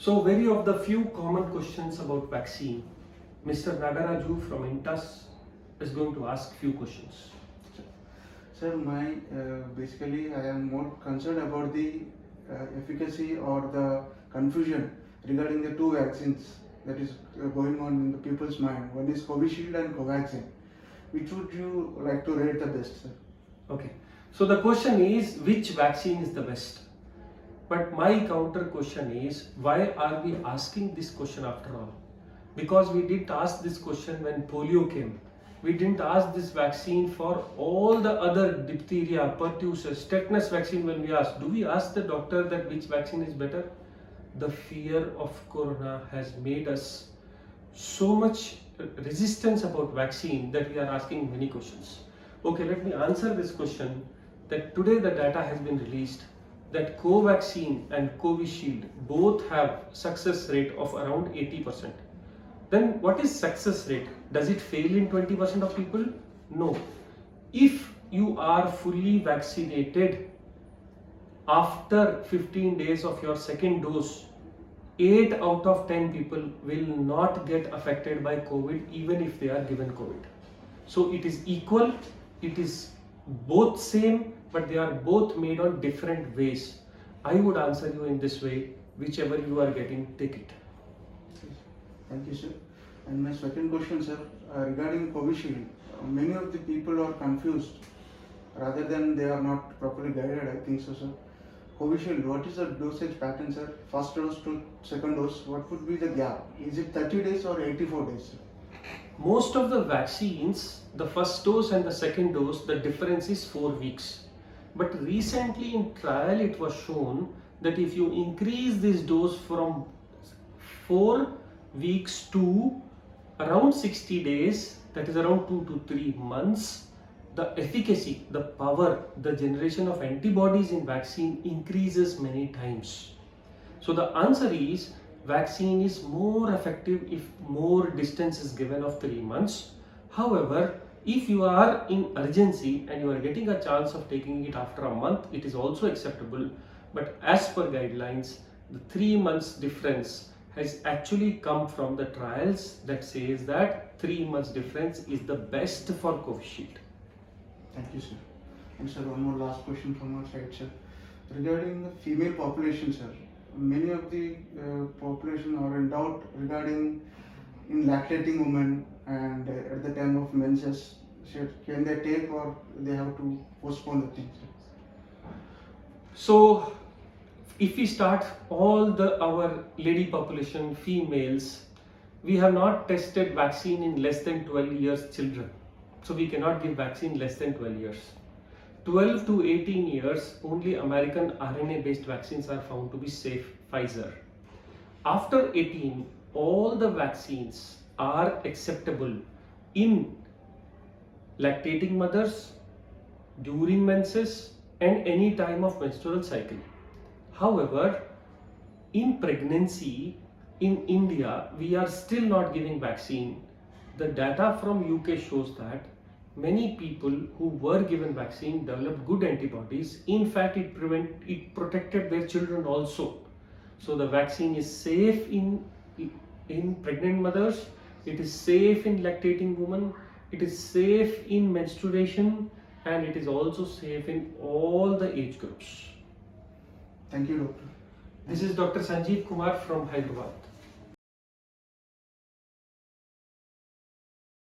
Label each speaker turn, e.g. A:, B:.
A: So, very of the few common questions about vaccine, Mr. Nagaraju from Intas is going to ask few questions.
B: Sir, basically I am more concerned about the efficacy or the confusion regarding the two vaccines that is going on in the people's mind. One is Covishield and Covaxin. Which would you like to rate the best, sir?
A: Okay. So the question is which vaccine is the best? But my counter question is why are we asking this question after all? Because we didn't ask this question when polio came. We didn't ask this vaccine for all the other diphtheria, pertussis, tetanus vaccine when we asked. Do we ask the doctor that which vaccine is better? The fear of corona has made us so much resistance about vaccine that we are asking many questions. Okay, let me answer this question that today the data has been released that Covaxin and Covishield both have success rate of around 80%. Then what is success rate? Does it fail in 20% of people? No. If you are fully vaccinated after 15 days of your second dose, 8 out of 10 people will not get affected by COVID even if they are given COVID. So it is equal, it is both same, but they are both made on different ways. I would answer you in this way, whichever you are getting, take it.
B: Thank you, sir. And my second question, sir, regarding Covishield, many of the people are confused rather than they are not properly guided, I think so, sir. Covishield, what is the dosage pattern, sir? First dose to second dose, what would be the gap? Is it 30 days or 84 days, sir?
A: Most of the vaccines, the first dose and the second dose, the difference is 4 weeks. But recently in trial it was shown that if you increase this dose from 4 weeks to around 60 days, that is around 2 to 3 months, the efficacy, the power, the generation of antibodies in vaccine increases many times. So the answer is vaccine is more effective if more distance is given of 3 months. However, if you are in urgency and you are getting a chance of taking it after a month, it is also acceptable. But as per guidelines, the 3 months difference has actually come from the trials that says that 3 months difference is the best for Covishield.
B: Thank you, sir. And sir, one more last question from our side, sir. Regarding the female population, sir, many of the population are in doubt regarding in lactating women and at the time of menses, can they take or they have to postpone the thing, sir?
A: So, if we start all our lady population, females, we have not tested vaccine in less than 12 years children. So we cannot give vaccine less than 12 years. 12 to 18 years, only American RNA based vaccines are found to be safe, Pfizer. After 18, all the vaccines are acceptable in lactating mothers, during menses, and any time of menstrual cycle. However, in pregnancy in India, we are still not giving vaccine. The data from UK shows that many people who were given vaccine developed good antibodies. In fact, it protected their children also. So the vaccine is safe in pregnant mothers, it is safe in lactating women, it is safe in menstruation, and it is also safe in all the age groups.
B: Thank you, doctor.
A: This is Dr. Sanjeev Kumar from Hyderabad.